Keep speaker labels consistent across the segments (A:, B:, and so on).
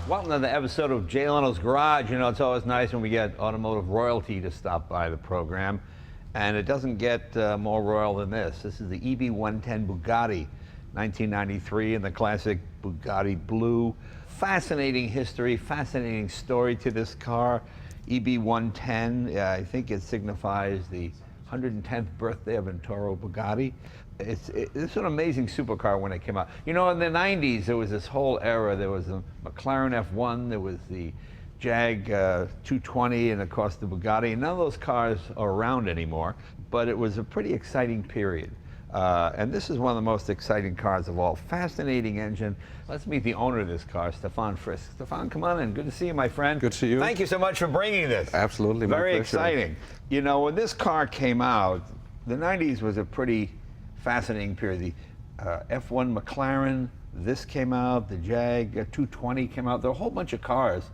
A: Welcome to the episode of Jay Leno's Garage. You know, it's always nice when we get automotive royalty to stop by the program. And it doesn't get more royal than this. This is the EB110 Bugatti, 1993, in the classic Bugatti blue. Fascinating history, fascinating story to this car. EB110, I think it signifies the 110th birthday of Arturo Bugatti. It's an amazing supercar when it came out. You know, in the 90s, there was this whole era. There was the McLaren F1, there was the Jag 220, and of course the Bugatti. None of those cars are around anymore, but it was a pretty exciting period. And this is one of the most exciting cars of all. Fascinating engine. Let's meet the owner of this car, Stefan Frisk. Stefan, come on in. Good to see you, my friend.
B: Good to see you.
A: Thank you so much for bringing this.
B: Absolutely, my
A: Very
B: pleasure.
A: exciting. You know, when this car came out, the 90s was a pretty fascinating period. The F1 McLaren, this came out, the Jag 220 came out. There were a whole bunch of cars,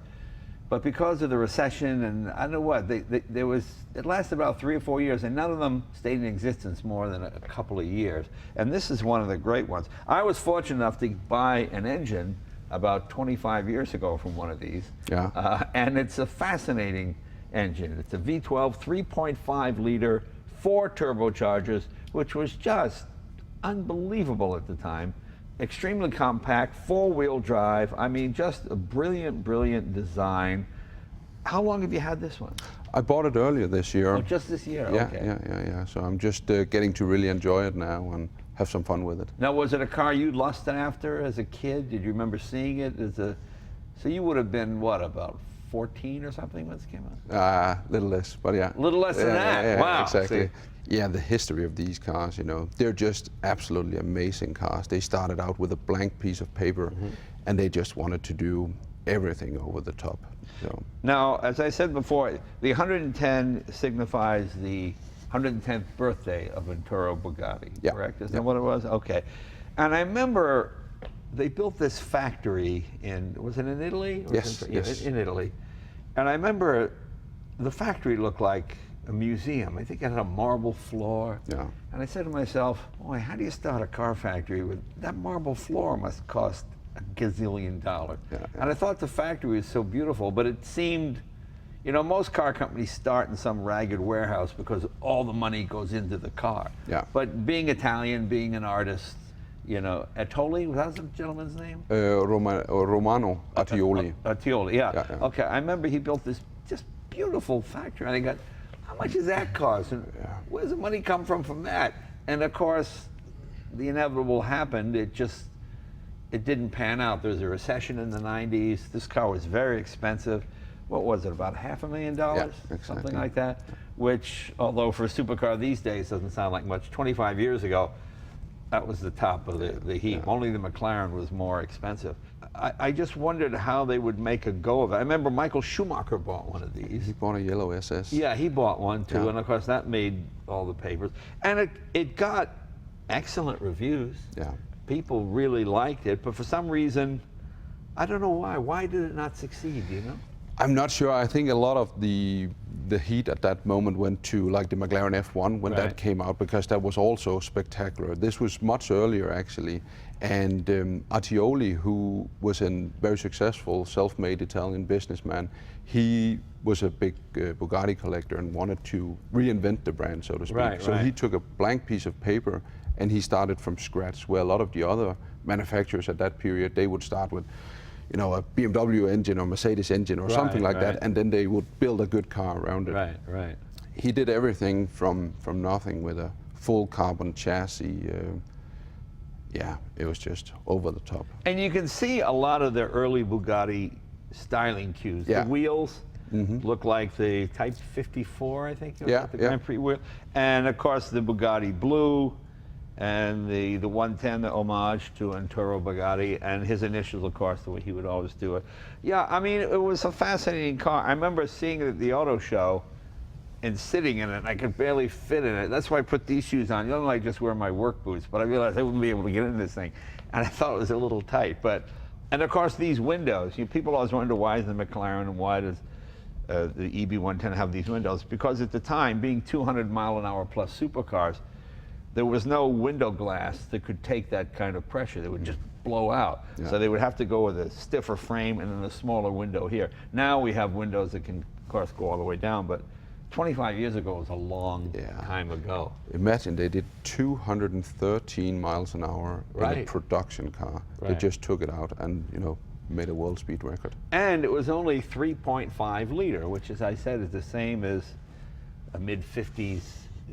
A: but because of the recession and I don't know what, it lasted about 3 or 4 years, and none of them stayed in existence more than a couple of years. And this is one of the great ones. I was fortunate enough to buy an engine about 25 years ago from one of these.
B: Yeah.
A: And it's a fascinating engine. It's a V12 3.5 liter, 4 turbochargers, which was just unbelievable at the time. Extremely compact, 4-wheel drive. I mean, just a brilliant, brilliant design. How long have you had this one?
B: I bought it earlier this year.
A: Oh, just this year?
B: Yeah,
A: Okay.
B: yeah. So I'm just getting to really enjoy it now and have some fun with it.
A: Now, was it a car you lusted after as a kid? Did you remember seeing it as a... So you would have been, what, about 14 or something when this came out?
B: Little less, but yeah.
A: A little less than that?
B: Yeah,
A: Wow.
B: exactly.
A: See.
B: Yeah, the history of these cars, you know, they're just absolutely amazing cars. They started out with a blank piece of paper, and they just wanted to do everything over the top. So.
A: Now, as I said before, the 110 signifies the 110th birthday of Arturo Bugatti,
B: Yeah.
A: correct? Is that what it was? Okay. And I remember they built this factory in, was it in Italy? Or
B: Yes, yes.
A: In Italy. And I remember the factory looked like a museum. I think it had a marble floor.
B: Yeah.
A: And I said to myself, boy, how do you start a car factory with that marble floor? Must cost a gazillion dollars.
B: Yeah.
A: And I thought the factory was so beautiful, but it seemed, you know, most car companies start in some ragged warehouse because all the money goes into the car.
B: Yeah.
A: But being Italian, being an artist, you know, Attoli, was that the gentleman's name?
B: Romano Attioli.
A: Attioli, yeah.
B: Yeah.
A: Okay, I remember he built this just beautiful factory. And I got, how much does that cost? And where's the money come from that? And of course, the inevitable happened. It didn't pan out. There was a recession in the 90s. This car was very expensive. What was it, about $500,000?
B: Yeah, exactly.
A: Something like that, which, although for a supercar these days doesn't sound like much, 25 years ago, that was the top of the heap.
B: Yeah.
A: Only the McLaren was more expensive. I just wondered how they would make a go of it. I remember Michael Schumacher bought one of these.
B: He bought a yellow SS.
A: Yeah, he bought one too,
B: Yeah.
A: and of course that made all the papers. And it got excellent reviews.
B: Yeah.
A: People really liked it, but for some reason, I don't know why. Why did it not succeed, do you know?
B: I'm not sure. I think a lot of the heat at that moment went to like the McLaren F1 when
A: Right.
B: that came out, because that was also spectacular. This was much earlier actually, and Attioli, who was a very successful self-made Italian businessman, he was a big Bugatti collector and wanted to reinvent the brand, so to speak.
A: Right,
B: so
A: right.
B: he took a blank piece of paper and he started from scratch, where a lot of the other manufacturers at that period, they would start with, you know, a BMW engine or Mercedes engine or something like that, and then they would build a good car around it.
A: Right, right.
B: He did everything from nothing with a full carbon chassis. Yeah, it was just over the top.
A: And you can see a lot of the early Bugatti styling cues.
B: Yeah.
A: The wheels look like the Type 54, I think.
B: Yeah,
A: the
B: yeah.
A: Grand Prix wheel. And of course the Bugatti blue, and the 110, the homage to Arturo Bugatti, and his initials, of course, the way he would always do it. Yeah, I mean, it was a fascinating car. I remember seeing it at the auto show and sitting in it, and I could barely fit in it. That's why I put these shoes on. You know, I just wear my work boots, but I realized I wouldn't be able to get in this thing. And I thought it was a little tight. But, and of course, these windows. People always wonder why is the McLaren and why does the EB110 have these windows? Because at the time, being 200 mile an hour plus supercars, there was no window glass that could take that kind of pressure. They would just blow out.
B: Yeah.
A: So they would have to go with a stiffer frame and then a smaller window here. Now we have windows that can, of course, go all the way down, but 25 years ago was a long time ago.
B: Imagine they did 213 miles an hour in a production car. They just took it out and, you know, made a world speed record.
A: And it was only 3.5 liter, which, as I said, is the same as a mid-50s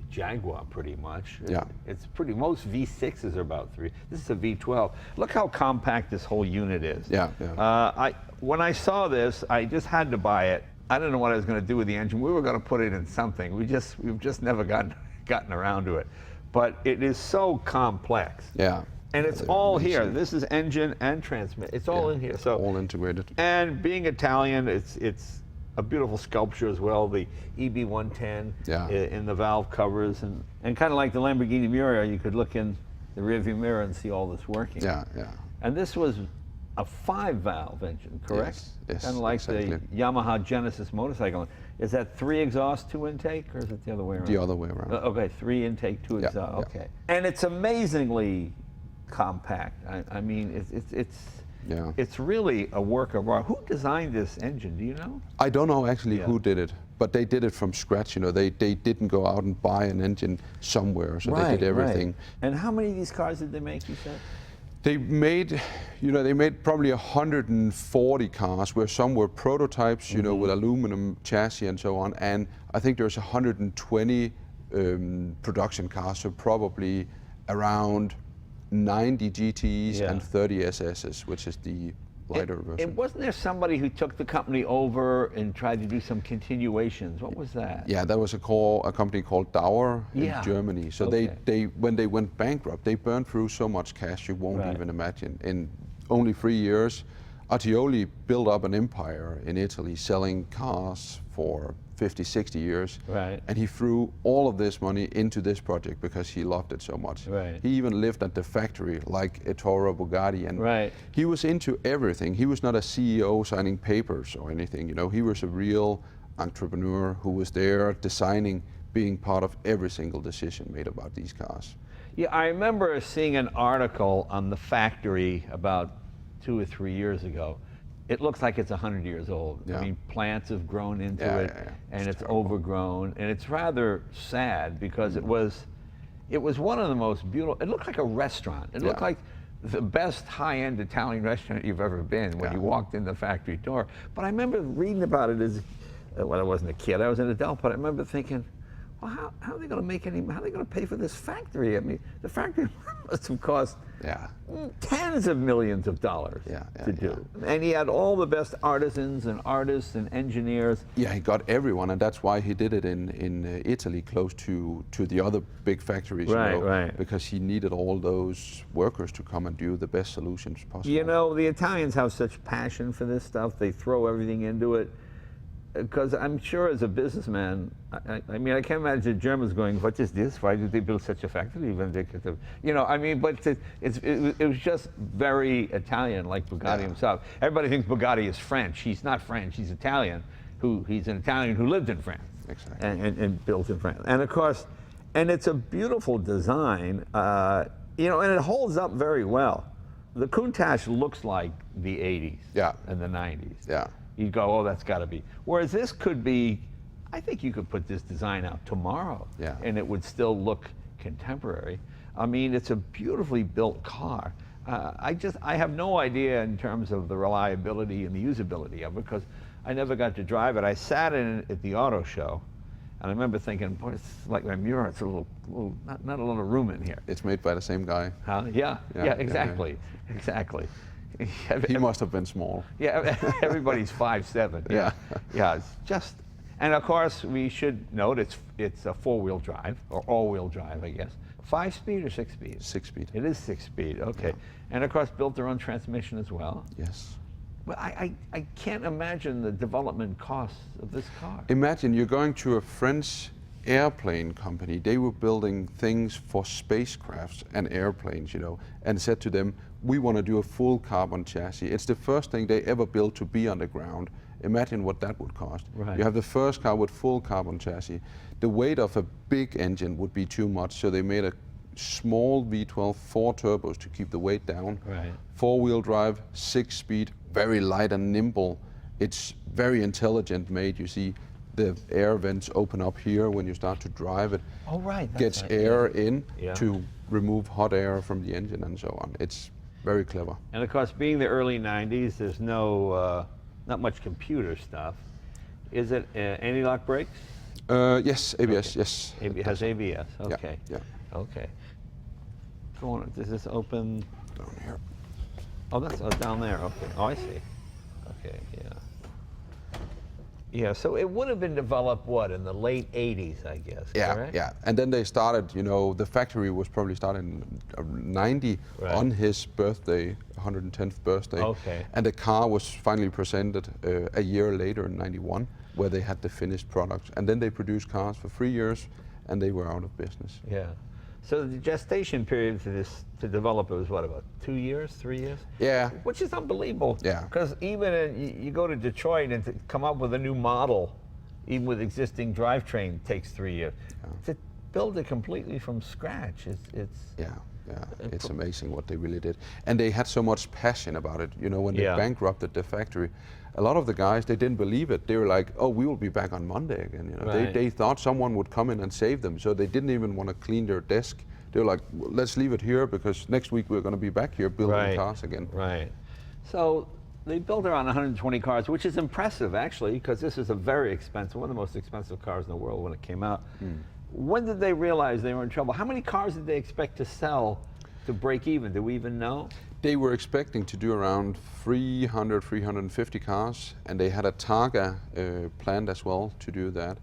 A: Jaguar, pretty much.
B: Yeah.
A: It's pretty, most V6s are about 3. This is a V12. Look how compact this whole unit is.
B: Yeah, yeah.
A: When I saw this, I just had to buy it. I didn't know what I was going to do with the engine. We were going to put it in something. We've just never gotten around to it. But it is so complex.
B: Yeah.
A: And it's all here. This is engine and transmission. It's all in here. So
B: all integrated.
A: And being Italian, it's a beautiful sculpture as well. The EB110 in the valve covers, and kind of like the Lamborghini Miura, you could look in the rearview mirror and see all this working.
B: Yeah, yeah.
A: And this was a 5-valve engine, correct?
B: Yes,
A: kind of like the Yamaha Genesis motorcycle. Is that 3 exhaust, 2 intake, or is it the other way around?
B: The other way around.
A: Okay, 3 intake, 2 exhaust. Okay. And it's amazingly compact. I mean, it's really a work of art. Who designed this engine? Do you know?
B: I don't know actually who did it, but they did it from scratch. You know, they didn't go out and buy an engine somewhere, so they did everything.
A: And how many of these cars did they make, you said?
B: They made, you know, they made probably 140 cars, where some were prototypes, you know, with aluminum chassis and so on. And I think there's 120 production cars, so probably around 90 GTs and 30 SSs, which is the lighter version.
A: Wasn't there somebody who took the company over and tried to do some continuations? What was that?
B: Yeah, that was a company called Dauer in Germany. So they when they went bankrupt, they burned through so much cash you won't even imagine. In only 3 years, Artioli built up an empire in Italy, selling cars for 50, 60 years.
A: Right.
B: And he threw all of this money into this project because he loved it so much.
A: Right.
B: He even lived at the factory like Ettore Bugatti, and he was into everything. He was not a CEO signing papers or anything, you know. He was a real entrepreneur who was there designing, being part of every single decision made about these cars.
A: Yeah, I remember seeing an article on the factory about 2 or 3 years ago. It looks like it's 100 years old. I mean, plants have grown into it, and it's overgrown, and it's rather sad because it was one of the most beautiful. It looked like a restaurant. It looked like the best high-end Italian restaurant you've ever been when you walked in the factory door. But I remember reading about it as, well, I wasn't a kid, I was an adult, but I remember thinking, well, how are they going to make any? How are they going to pay for this factory? I mean, the factory must have cost tens of millions of dollars to do. And he had all the best artisans and artists and engineers.
B: Yeah, he got everyone, and that's why he did it in Italy, close to the other big factories. Because he needed all those workers to come and do the best solutions possible.
A: You know, the Italians have such passion for this stuff. They throw everything into it. Because I'm sure as a businessman, I mean, I can't imagine the Germans going, what is this? Why did they build such a factory? You know, I mean, but it was just very Italian, like Bugatti himself. Everybody thinks Bugatti is French. He's not French. He's Italian. He's an Italian who lived in France and built in France. And of course, and it's a beautiful design, you know, and it holds up very well. The Countach looks like the 80s and the 90s.
B: Yeah.
A: You go, oh, that's got to be. Whereas this could be, I think you could put this design out tomorrow, and it would still look contemporary. I mean, it's a beautifully built car. I have no idea in terms of the reliability and the usability of it because I never got to drive it. I sat in it at the auto show, and I remember thinking, boy, it's like my Miura. It's a little not a lot of room in here.
B: It's made by the same guy.
A: Yeah, exactly.
B: He must have been small.
A: Yeah, everybody's 5'7". Yeah, it's just, and of course we should note it's a 4-wheel drive or all-wheel drive, I guess. 5-speed or 6-speed?
B: 6-speed.
A: It is 6-speed. Okay, and of course built their own transmission as well.
B: Yes.
A: But I can't imagine the development costs of this car.
B: Imagine you're going to a French airplane company. They were building things for spacecrafts and airplanes, you know, and said to them, we want to do a full carbon chassis. It's the first thing they ever built to be on the ground. Imagine what that would cost. You have the first car with full carbon chassis. The weight of a big engine would be too much, so they made a small V12, 4 turbos to keep the weight down.
A: Right.
B: 4-wheel drive, 6-speed, very light and nimble. It's very intelligent made. You see the air vents open up here when you start to drive it.
A: Oh, right.
B: Gets
A: right.
B: air in
A: Yeah.
B: to remove hot air from the engine and so on. It's very clever.
A: And of course, being the early 90s, there's not much computer stuff. Is it anti-lock brakes?
B: Yes, ABS,
A: Okay.
B: yes.
A: It has ABS, okay.
B: Yeah.
A: Okay. Go on, does this open?
B: Down here.
A: Oh, that's down there, okay. Oh, I see. Okay, yeah. Yeah, so it would have been developed, what, in the late 80s, I guess,
B: Yeah,
A: correct?
B: yeah. And then they started, the factory was probably started in 90
A: Right.
B: on his birthday, 110th birthday.
A: Okay.
B: And the car was finally presented a year later in 91, where they had the finished products. And then they produced cars for 3 years, and they were out of business.
A: Yeah. So the gestation period to develop it was what, about 2 years, 3 years?
B: Yeah.
A: Which is unbelievable.
B: Yeah.
A: Because even you go to Detroit and to come up with a new model, even with existing drivetrain, takes 3 years.
B: Yeah.
A: To build it completely from scratch, it's
B: Yeah, it's amazing what they really did. And they had so much passion about it. When they
A: Yeah.
B: bankrupted the factory, a lot of the guys, they didn't believe it. They were like, oh, we will be back on Monday again.
A: Right.
B: They thought someone would come in and save them, so they didn't even want to clean their desk. They were like, well, let's leave it here because next week we're going to be back here building cars again.
A: Right. So they built around 120 cars, which is impressive, actually, because this is a very expensive, one of the most expensive cars in the world when it came out. When did they realize they were in trouble? How many cars did they expect to sell to break even? Do we even know?
B: They were expecting to do around 300, 350 cars, and they had a Targa planned as well to do that.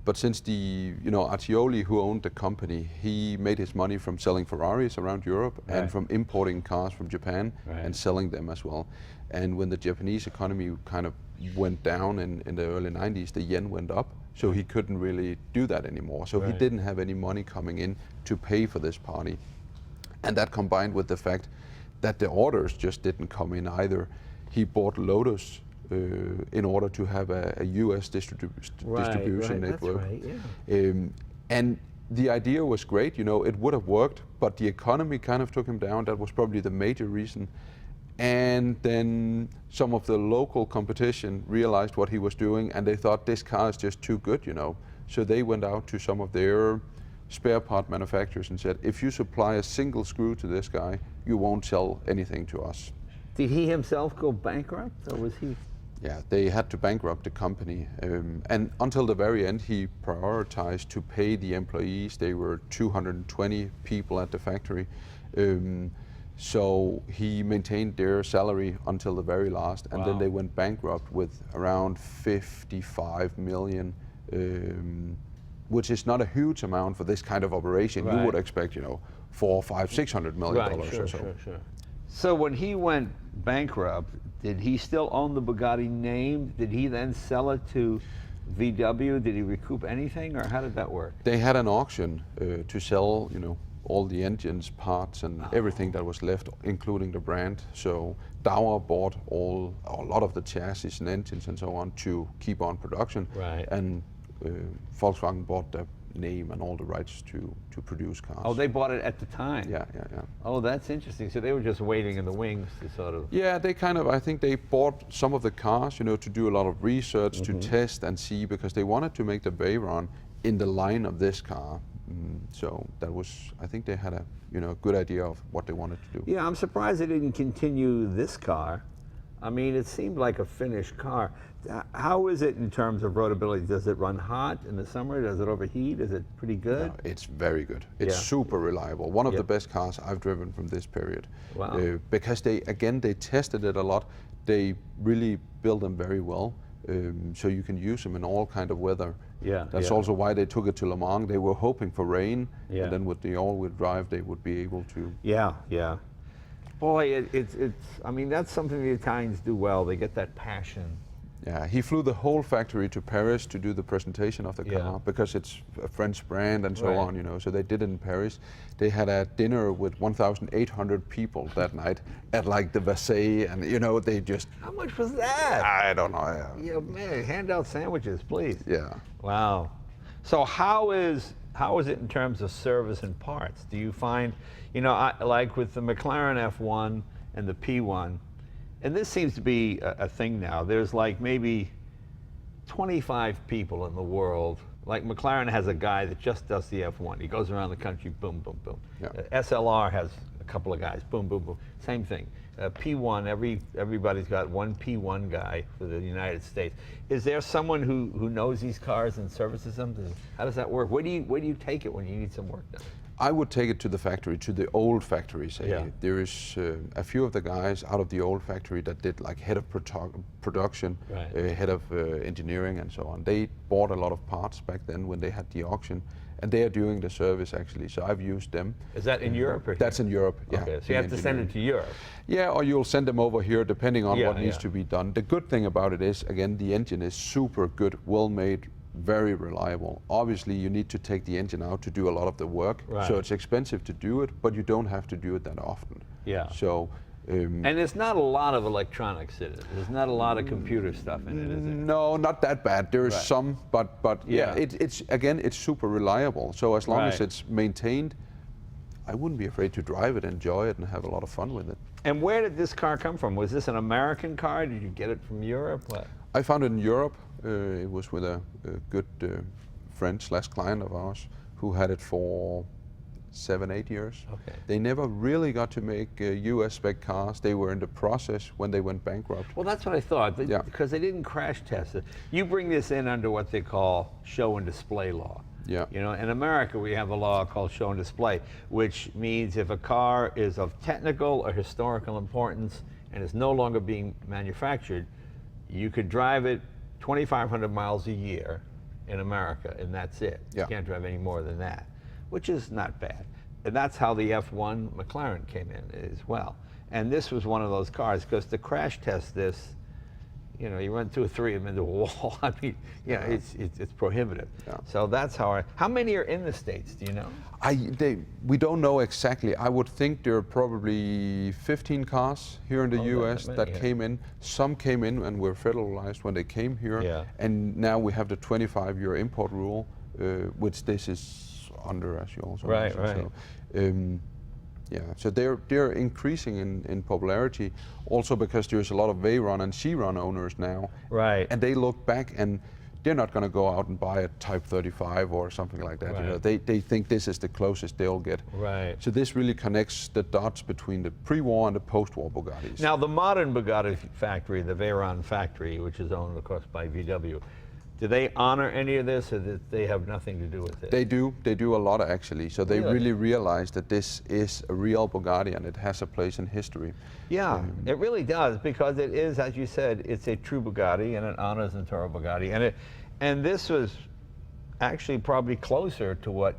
B: But since Artioli, who owned the company, he made his money from selling Ferraris around Europe and from importing cars from Japan and selling them as well. And when the Japanese economy kind of went down in the early 90s, the yen went up, so he couldn't really do that anymore. So he didn't have any money coming in to pay for this party. And that combined with the fact that the orders just didn't come in either. He bought Lotus in order to have a US distribution network.
A: That's right, yeah.
B: And the idea was great, it would have worked, but the economy kind of took him down. That was probably the major reason. And then some of the local competition realized what he was doing, and they thought this car is just too good, So they went out to some of their spare part manufacturers and said, if you supply a single screw to this guy, you won't sell anything to us.
A: Did he himself go bankrupt, or was he?
B: Yeah, they had to bankrupt the company. And until the very end, he prioritized to pay the employees. There were 220 people at the factory. So he maintained their salary until the very last, and then they went bankrupt with around 55 million, which is not a huge amount for this kind of operation. You would expect, $400, $500, $600 million or so.
A: Sure. So when he went bankrupt, did he still own the Bugatti name? Did he then sell it to VW? Did he recoup anything, or how did that work?
B: They had an auction to sell, all the engines, parts, and everything that was left, including the brand. So Dower bought a lot of the chassis and engines and so on to keep on production. And Volkswagen bought the name and all the rights to produce cars.
A: Oh, they bought it at the time?
B: Yeah.
A: Oh, that's interesting. So they were just waiting in the wings to sort of...
B: Yeah, I think they bought some of the cars, to do a lot of research, to test and see, because they wanted to make the Veyron in the line of this car. So that was, I think they had a good idea of what they wanted to do.
A: Yeah, I'm surprised they didn't continue this car. I mean, it seemed like a finished car. How is it in terms of roadability? Does it run hot in the summer? Does it overheat? Is it pretty good?
B: No, it's very good. It's super reliable. One of the best cars I've driven from this period.
A: Wow.
B: Because they tested it a lot. They really built them very well. So you can use them in all kind of weather. That's also why they took it to Le Mans. They were hoping for rain, and then with the all-wheel drive, they would be able to.
A: Yeah. Boy, I mean, that's something the Italians do well. They get that passion.
B: Yeah, he flew the whole factory to Paris to do the presentation of the car because it's a French brand and so on, so they did it in Paris. They had a dinner with 1,800 people that night at like the Versailles, and they just...
A: How much was that?
B: I don't know.
A: Yeah, man, hand out sandwiches, please.
B: Yeah.
A: Wow. So how is how is it in terms of service and parts? Do you find, you know, like with the McLaren F1 and the P1, and this seems to be a thing now, there's like maybe 25 people in the world. Like McLaren has a guy that just does the F1. He goes around the country, boom, boom, boom.
B: Yeah.
A: SLR has a couple of guys, boom, boom, boom. Same thing. P1, everybody's got one P1 guy for the United States. Is there someone who knows these cars and services them? How does that work? Where do you take it when you need some work done?
B: I would take it to the factory, to the old factory. Say
A: Yeah.
B: there is a few of the guys out of the old factory that did like head of production,
A: Right.
B: head of engineering, and so on. They bought a lot of parts back then when they had the auction, and they are doing the service actually. So I've used them.
A: Is that in Europe? Or
B: That's in Europe. Yeah.
A: Okay, so you
B: in
A: have to send it
B: engineering.
A: to Europe.
B: Yeah, or you'll send them over here depending on
A: Yeah,
B: what needs
A: yeah.
B: to be done. The good thing about it is, again, the engine is super good, well made, very reliable. Obviously, you need to take the engine out to do a lot of the work,
A: Right.
B: so it's expensive to do it, but you don't have to do it that often.
A: Yeah.
B: So,
A: And there's not a lot of electronics in it. There's not a lot of computer stuff in it, is there?
B: no, not that bad. There is
A: Right.
B: some, but yeah,
A: Yeah.
B: it's again, it's super reliable. So as long as
A: Right.
B: it's maintained, I wouldn't be afraid to drive it, enjoy it, and have a lot of fun with it.
A: And where did this car come from? Was this an American car? Did you get it from Europe? What?
B: I found it in Europe. It was with a good friend/client of ours who had it for 7-8 years.
A: Okay.
B: They never really got to make US spec cars. They were in the process when they went bankrupt.
A: Well, that's what I thought,
B: Yeah.
A: because they didn't crash test it. You bring this in under what they call show and display law.
B: Yeah.
A: You know, in America, we have a law called show and display, which means if a car is of technical or historical importance and is no longer being manufactured, you could drive it 2,500 miles a year in America, and that's it.
B: Yeah.
A: You can't drive any more than that, which is not bad. And that's how the F1 McLaren came in as well. And this was one of those cars, because to crash test this, you know, you run 2 or 3 of them into a wall. I mean, yeah, it's prohibitive.
B: Yeah.
A: So that's how many are in the States, do you know?
B: We don't know exactly. I would think there are probably 15 cars here in the
A: Oh,
B: US
A: that
B: that
A: many, yeah.
B: came in. Some came in and were federalized when they came here.
A: Yeah.
B: And now we have the 25-year import rule, which this is under, as you also
A: Right,
B: mentioned. So, yeah, so they're increasing in popularity, also because there's a lot of Veyron and C-Run owners now.
A: Right.
B: And they look back and they're not going to go out and buy a Type 35 or something like that. You know,
A: Right.
B: they think this is the closest they'll get.
A: Right.
B: So this really connects the dots between the pre-war and the post-war Bugattis.
A: Now, the modern Bugatti factory, the Veyron factory, which is owned, of course, by VW, do they honor any of this, or do they have nothing to do with it?
B: They do a lot actually. So they really realize that this is a real Bugatti and it has a place in history.
A: Yeah, it really does, because it is, as you said, it's a true Bugatti, and it honors the Toro Bugatti, and this was actually probably closer to what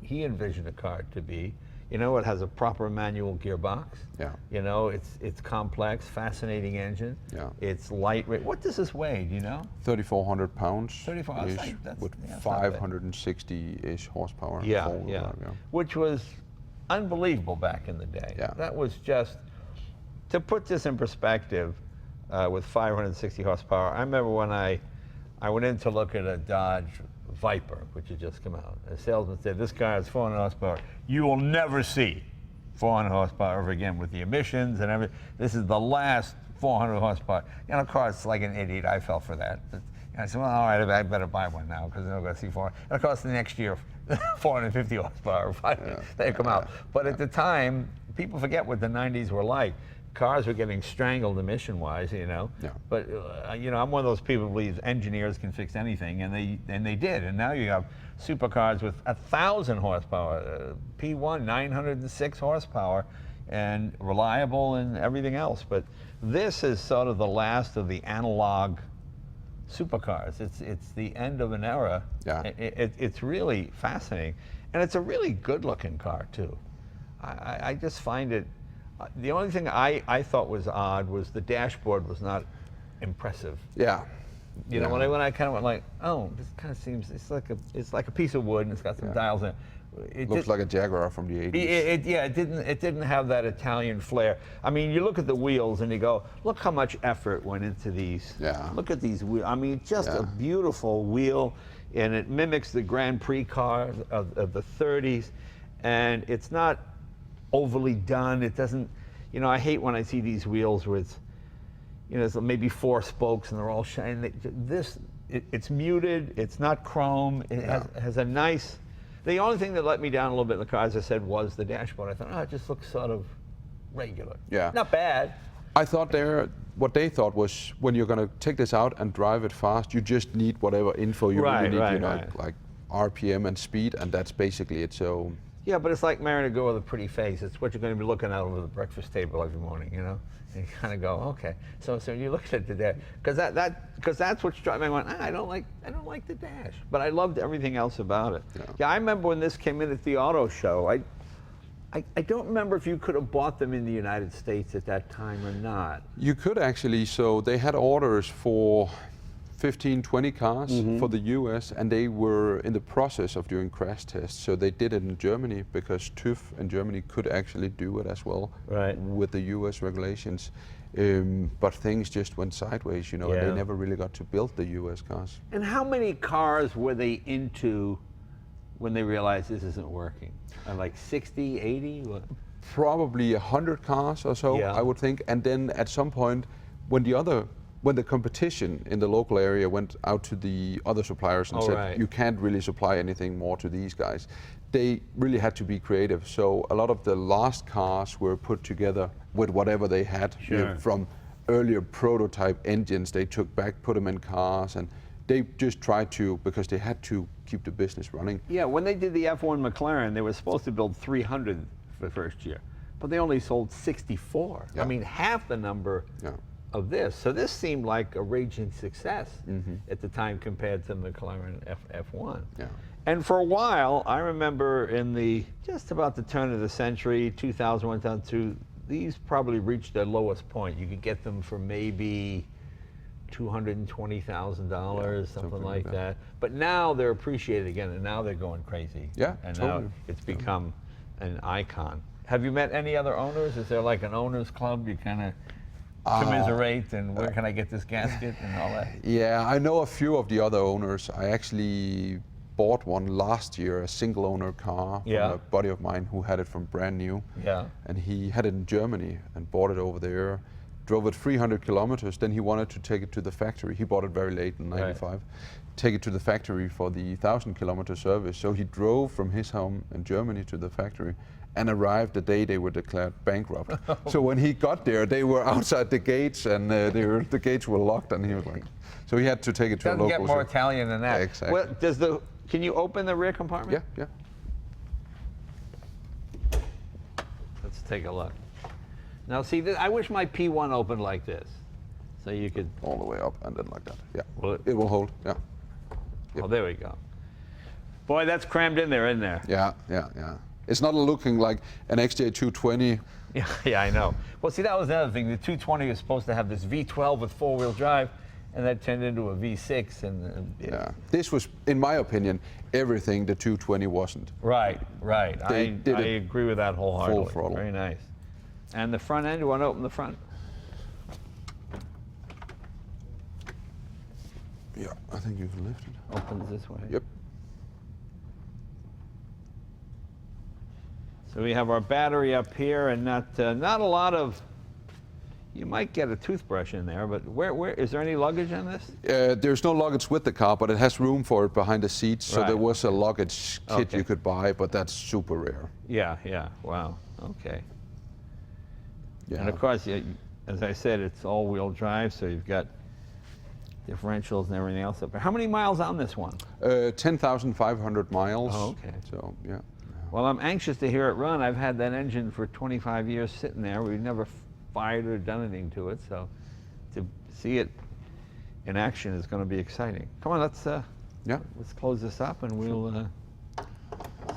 A: he envisioned a car to be. You know, it has a proper manual gearbox.
B: Yeah.
A: You know, it's complex, fascinating engine.
B: Yeah.
A: It's lightweight. What does this weigh? Do you know?
B: 3,400 pounds.
A: 34.
B: -ish,
A: That's
B: with
A: not bad.
B: 560-ish horsepower.
A: Yeah,
B: four-wheel
A: yeah.
B: drive,
A: Which was unbelievable back in the day.
B: Yeah.
A: That was just, to put this in perspective, with 560 horsepower, I remember when I went in to look at a Dodge Viper, which had just come out. The salesman said, this car has 400 horsepower. You will never see 400 horsepower ever again with the emissions and everything. This is the last 400 horsepower. And of course, like an idiot, I fell for that. And I said, well, all right, I better buy one now, because then I'll go see 400. And of course, the next year, 450 horsepower, they come out. But at the time, people forget what the 90s were like. Cars were getting strangled emission-wise, you know.
B: Yeah.
A: But you know, I'm one of those people who believes engineers can fix anything, and they did. And now you have supercars with 1,000 horsepower, P1 906 horsepower, and reliable and everything else. But this is sort of the last of the analog supercars. It's the end of an era.
B: Yeah.
A: It's really fascinating, and it's a really good-looking car too. I just find it. The only thing I thought was odd was the dashboard was not impressive.
B: Yeah.
A: You know, when I kind of went like, oh, this kind of seems, it's like a piece of wood, and it's got some dials in it. It
B: Looks like a Jaguar from the 80s.
A: It didn't have that Italian flair. I mean, you look at the wheels and you go, look how much effort went into these.
B: Yeah.
A: Look at these wheels. I mean, just
B: Yeah.
A: a beautiful wheel. and it mimics the Grand Prix car of the 30s, and it's not overly done. It doesn't, you know, I hate when I see these wheels where it's, you know, it's maybe 4 spokes and they're all shiny. It's muted, it's not chrome, it has a nice, the only thing that let me down a little bit in the car, as I said, was the dashboard. I thought, oh, it just looks sort of regular.
B: Yeah.
A: Not bad.
B: I thought what they thought was when you're going to take this out and drive it fast, you just need whatever info you really need, you know, like RPM and speed, and that's basically it. So.
A: Yeah, but it's like marrying a girl with a pretty face. It's what you're going to be looking at over the breakfast table every morning, you know? And you kind of go, okay. So you look at it today, because that's what's driving me. I went, I don't like the dash, but I loved everything else about it. Yeah, I remember when this came in at the auto show. I don't remember if you could have bought them in the United States at that time or not.
B: You could actually. So they had orders for 15, 20 cars for the US, and they were in the process of doing crash tests. So they did it in Germany because TÜV in Germany could actually do it as well with the US regulations. But things just went sideways, you know, and they never really got to build the US cars.
A: And how many cars were they into when they realized this isn't working? Like 60, 80? What?
B: Probably 100 cars or so, I would think. And then at some point, when the competition in the local area went out to the other suppliers and said, you can't really supply anything more to these guys, they really had to be creative. So a lot of the last cars were put together with whatever they had from earlier prototype engines they took back, put them in cars, and they just tried to, because they had to keep the business running.
A: Yeah, when they did the F1 McLaren, they were supposed to build 300 for the first year, but they only sold 64. I mean, half the number of this. So this seemed like a raging success at the time compared to the McLaren F1. Yeah. And for a while, I remember in just about the turn of the century, 2001, 2002, these probably reached their lowest point. You could get them for maybe $220,000, something like that. But now they're appreciated again, and now they're going crazy.
B: Yeah,
A: and now it's become an icon. Have you met any other owners? Is there like an owners club you kind of commiserate and where can I get this gasket and all that?
B: Yeah, I know a few of the other owners. I actually bought one last year, a single owner car from a buddy of mine who had it from brand new. Yeah. And he had it in Germany and bought it over there, drove it 300 kilometers, then he wanted to take it to the factory. He bought it very late in 95. Take it to the factory for the 1,000-kilometer service. So he drove from his home in Germany to the factory and arrived the day they were declared bankrupt. So when he got there, they were outside the gates, and the gates were locked, and he was like, so he had to take it to a local.
A: Doesn't get more Italian than that.
B: Exactly.
A: Well, can you open the rear compartment?
B: Yeah.
A: Let's take a look. Now see, I wish my P1 opened like this, so you could
B: all the way up and then like that. Yeah.
A: Well,
B: it will hold. Yeah.
A: Yep. Oh, there we go. Boy, that's crammed in there, isn't there?
B: Yeah. It's not looking like an XJ220.
A: Yeah, I know. Well, see, that was another thing. The 220 was supposed to have this V12 with four-wheel drive, and that turned into a V6.
B: Yeah, this was, in my opinion, everything the 220 wasn't.
A: Right. I agree with that wholeheartedly.
B: Full throttle.
A: Very nice. And the front end, you want to open the front?
B: Yeah, I think you can lift it.
A: Opens this way.
B: Yep.
A: So we have our battery up here, and not a lot of. You might get a toothbrush in there, but where is there any luggage in this?
B: There's no luggage with the car, but it has room for it behind the seats. So there was a luggage kit you could buy, but that's super rare.
A: Yeah. Wow. Okay.
B: Yeah.
A: And of course, as I said, it's all-wheel drive, so you've got differentials and everything else up there. How many miles on this one?
B: 10,500 miles.
A: Oh, okay.
B: So yeah.
A: Well, I'm anxious to hear it run. I've had that engine for 25 years sitting there. We've never fired or done anything to it, so to see it in action is going to be exciting. Come on, let's close this up and we'll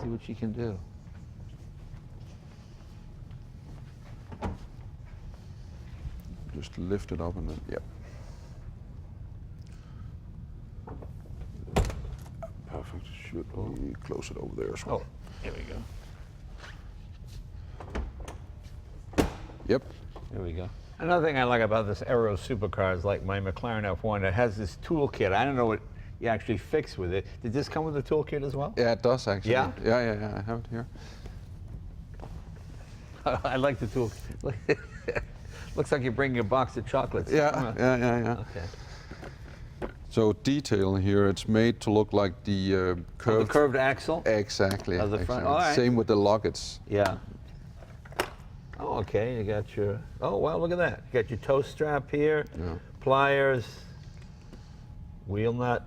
A: see what you can do.
B: Just lift it up and then, yep. Perfect. Should we close it over there as well?
A: Oh, here we go.
B: Yep.
A: There we go. Another thing I like about this Aero supercar is like my McLaren F1. It has this toolkit. I don't know what you actually fix with it. Did this come with a toolkit as well?
B: Yeah, it does actually.
A: Yeah?
B: Yeah. I have it here.
A: I like the tool. Looks like you're bringing a box of chocolates.
B: Yeah.
A: Okay.
B: So detail here, it's made to look like the curved.
A: The curved axle?
B: Exactly.
A: Of the front.
B: exactly.
A: All right.
B: Same with the luggets.
A: Yeah. Oh, okay. You got your. Oh, wow! Look at that. You got your toe strap here.
B: Yeah.
A: Pliers. Wheel nut.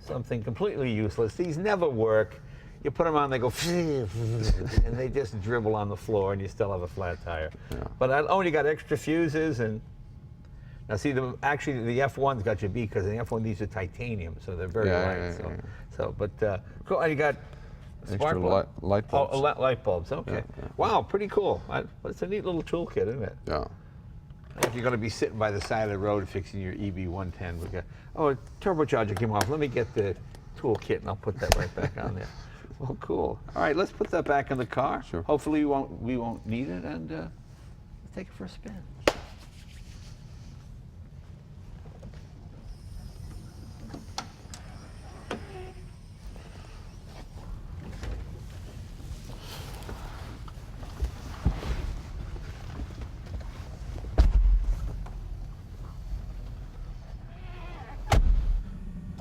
A: Something completely useless. These never work. You put them on, they go, and they just dribble on the floor, and you still have a flat tire.
B: Yeah.
A: But I only got extra fuses, and now see, actually the F1's got you beat because the F1 these are titanium, so they're very light. So, but cool. And you got spark
B: Extra light bulbs.
A: Oh, light bulbs. Okay.
B: Yeah.
A: Wow, pretty cool. But it's a neat little toolkit, isn't it?
B: Yeah.
A: If you're going to be sitting by the side of the road fixing your EB110, we got, oh, turbocharger came off. Let me get the toolkit and I'll put that right back on there. Well, cool. All right, let's put that back in the car.
B: Sure.
A: Hopefully we won't need it, and let's take it for a spin.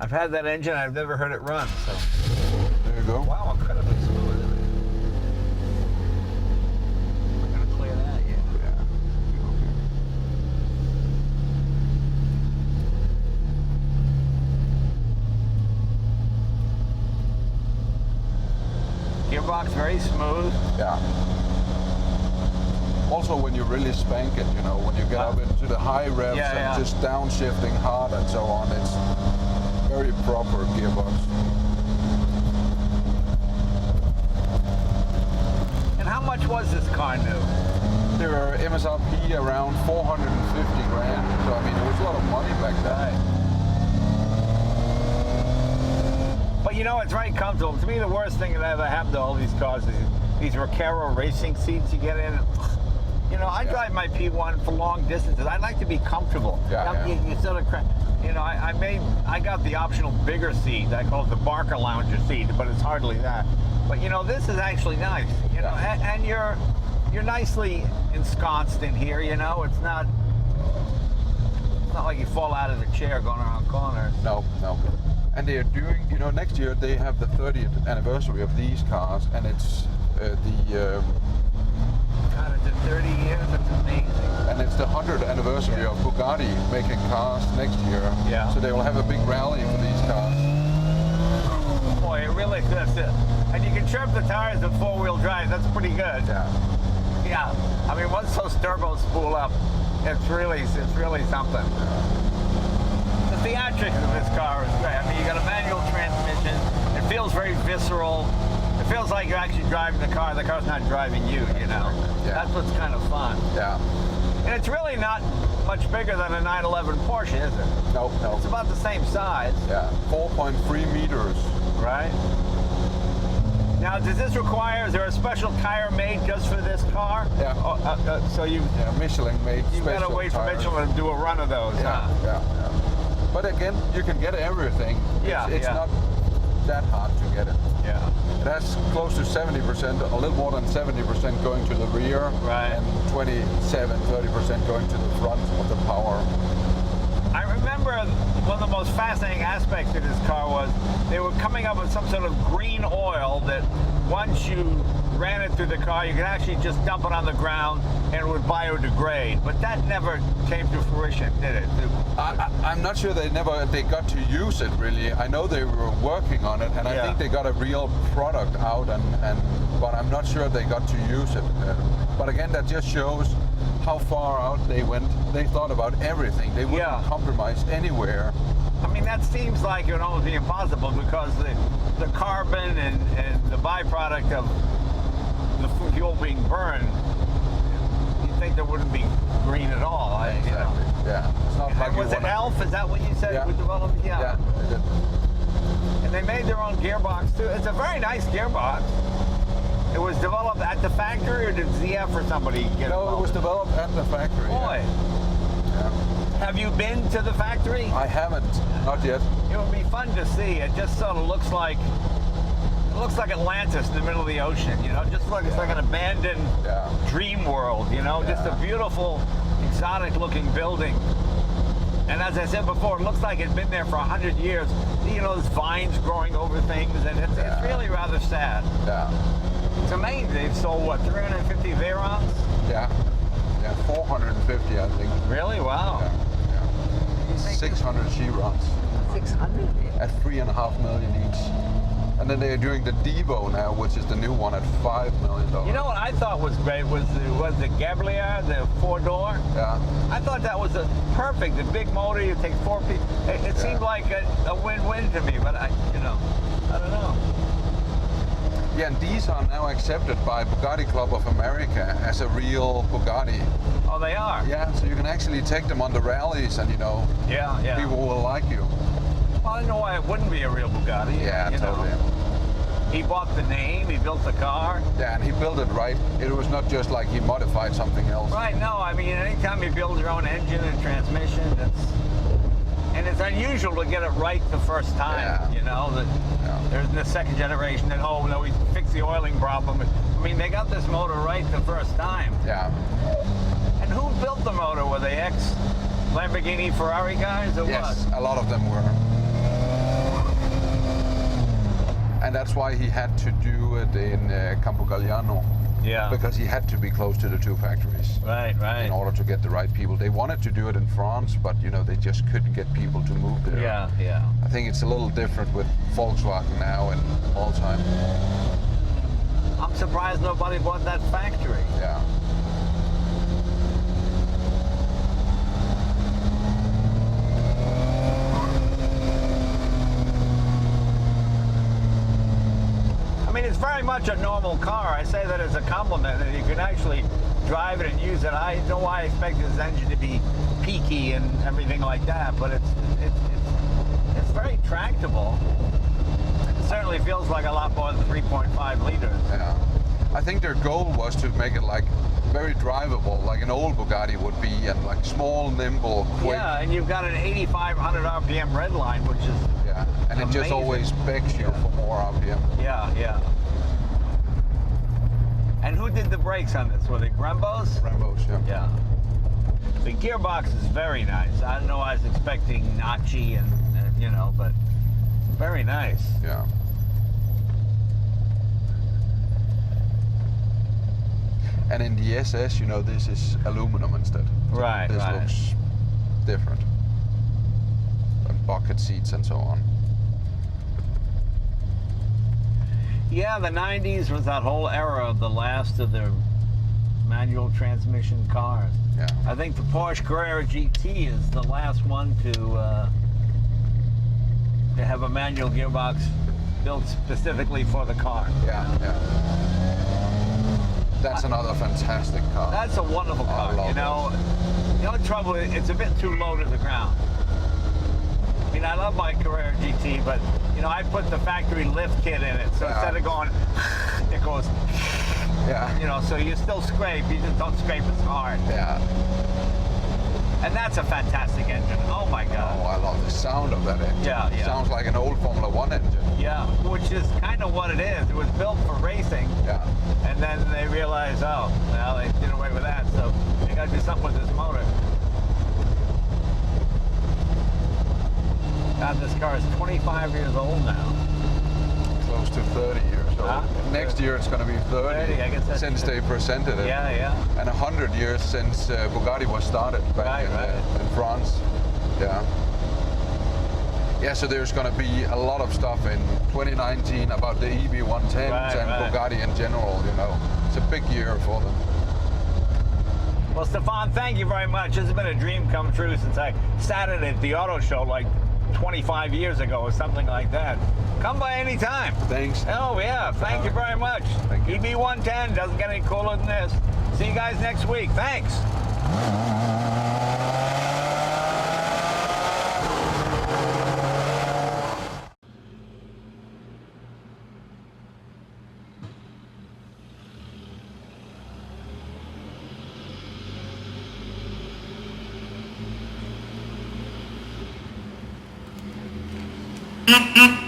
A: I've had that engine, I've never heard it run, so.
B: There you go.
A: Wow, incredibly smooth, isn't it? I'm gonna clear that, yeah. Gearbox very smooth.
B: Yeah. Also, when you really spank it, you know, when you get up into the high revs and just downshifting hard and so on, it's very proper gearbox.
A: And how much was this car new?
B: There were MSRP around 450 grand, so I mean, it was a lot of money back then.
A: But you know, it's very comfortable. To me, the worst thing that ever happened to all these cars is these Recaro racing seats you get in. You know, I drive my P1 for long distances. I like to be comfortable. You sort of, you know, I got the optional bigger seat. I call it the Barker Lounger seat, but it's hardly that. But you know, this is actually nice. You know, and you're nicely ensconced in here. You know, it's not like you fall out of the chair going around corners.
B: No. And they are doing, you know, next year they have the 30th anniversary of these cars, and it's
A: God, it's 30 years. That's amazing.
B: And it's the 100th anniversary of Bugatti making cars next year.
A: Yeah.
B: So they will have a big rally for these cars.
A: Boy, it really does. And you can chirp the tires with four-wheel drive. That's pretty good. Yeah. I mean, once those turbos spool up, it's really something. The theatrics of this car is great. I mean, you got a manual transmission. It feels very visceral. It feels like you're actually driving the car. The car's not driving you, you know.
B: Yeah.
A: That's what's kind of fun.
B: Yeah.
A: And it's really not much bigger than a 911 Porsche, is it?
B: No.
A: It's about the same size.
B: Yeah. 4.3 meters.
A: Right. Now, does this require, is there a special tire made just for this car?
B: Yeah.
A: So
B: Yeah, Michelin made
A: you've got to wait for Michelin to do a run of those, huh?
B: Yeah. But again, you can get everything. It's not that hard to get it.
A: Yeah.
B: It has close to 70%, a little more than 70% going to the rear,
A: Right.
B: and 30% going to the front of the power.
A: I remember one of the most fascinating aspects of this car was they were coming up with some sort of green oil that once you ran it through the car, you could actually just dump it on the ground and it would biodegrade. But that never came to fruition, did it?
B: I'm not sure they got to use it really. I know they were working on it, and I think they got a real product out, but I'm not sure they got to use it. But again, that just shows how far out they went. They thought about everything. They wouldn't compromise anywhere.
A: I mean, that seems like it would almost be impossible because the carbon and the byproduct of the fuel being burned, you'd think there wouldn't be green at all.
B: Exactly.
A: You know.
B: Yeah. It's not like
A: Was it ELF? Is that what you said?
B: Yeah.
A: We developed?
B: Yeah.
A: And they made their own gearbox too. It's a very nice gearbox. It was developed at the factory, or did ZF or somebody get it?
B: No, it was developed at the factory.
A: Boy. Have you been to the factory?
B: I haven't, not yet.
A: It would be fun to see. It just sort of looks like Atlantis in the middle of the ocean. You know, it just looks like an abandoned dream world. You know, just a beautiful, exotic-looking building. And as I said before, it looks like it's been there for 100 years. You know, there's vines growing over things, and it's really rather sad.
B: Yeah.
A: It's amazing. They've sold, what, 350 Veyrons?
B: Yeah. Yeah, 450, I think.
A: Really? Wow.
B: Yeah. 600 Chirons.
A: 600?
B: At $3.5 million each. And then they're doing the Devo now, which is the new one at $5 million.
A: You know what I thought was great was the Gabrielle, the 4-door.
B: Yeah.
A: I thought that was perfect. The big motor, you take 4 people. It seemed like a win-win to me, but I don't know.
B: Yeah, and these are now accepted by Bugatti Club of America as a real Bugatti.
A: Oh, they are?
B: Yeah, so you can actually take them on the rallies and, you know, people will like you.
A: Well, I don't know why it wouldn't be a real Bugatti.
B: Yeah, totally.
A: He bought the name, he built the car.
B: Yeah, and he built it right. It was not just like he modified something else.
A: Right, no, I mean, anytime you build your own engine and transmission, it's unusual to get it right the first time, you know, there's the second generation that, oh, no, we fixed the oiling problem. I mean, they got this motor right the first time.
B: Yeah.
A: And who built the motor? Were they ex-Lamborghini Ferrari guys or what?
B: Yes, a lot of them were. And that's why he had to do it in Campogalliano.
A: Yeah.
B: Because he had to be close to the two factories.
A: Right.
B: In order to get the right people. They wanted to do it in France, but you know, they just couldn't get people to move there.
A: Yeah.
B: I think it's a little different with Volkswagen now and Alzheimer.
A: I'm surprised nobody bought that factory.
B: Yeah.
A: It's very much a normal car. I say that as a compliment, and you can actually drive it and use it. I know why I expect this engine to be peaky and everything like that, but it's very tractable. It certainly feels like a lot more than 3.5 liters.
B: Yeah. I think their goal was to make it like very drivable, like an old Bugatti would be, and like small, nimble, quick.
A: Yeah, and you've got an 8,500 RPM red line, which is
B: and
A: amazing.
B: It just always begs you for more RPM.
A: Yeah. And who did the brakes on this? Were they Brembos?
B: Brembos,
A: Yeah. The gearbox is very nice. I don't know, I was expecting notchy and you know, but very nice.
B: Yeah. And in the SS, you know, this is aluminum instead. So
A: Right.
B: This looks different. And bucket seats and so on.
A: Yeah, the 90s was that whole era of the last of the manual transmission cars.
B: Yeah.
A: I think the Porsche Carrera GT is the last one to have a manual gearbox built specifically for the car.
B: Yeah. That's another fantastic car.
A: That's a wonderful car. You know, the only trouble is it's a bit too low to the ground. I mean, I love my Carrera GT, but you know, I put the factory lift kit in it, so instead of going, it goes.
B: Yeah.
A: You know, so you still scrape, you just don't scrape as hard.
B: Yeah.
A: And that's a fantastic engine. Oh my God.
B: Oh, I love the sound of that engine.
A: Yeah.
B: It sounds like an old Formula 1 engine.
A: Yeah, which is kind of what it is. It was built for racing.
B: Yeah.
A: And then they realized, oh, well, they did away with that, so they got to do something with this motor. God, this car is 25 years old now.
B: Close to 30 years old. Next year it's going to be 30
A: I guess that's
B: since they presented it.
A: Yeah.
B: And 100 years since Bugatti was started back in France. Yeah. Yeah, so there's going to be a lot of stuff in 2019 about the EB110s and Bugatti in general, you know. It's a big year for them.
A: Well, Stefan, thank you very much. This has been a dream come true since I sat in at the auto show like 25 years ago or something like that. Come by any time.
B: Thanks.
A: Oh, yeah. Thank you very much.
B: Thank you.
A: EB110 doesn't get any cooler than this. See you guys next week. Thanks.
C: you.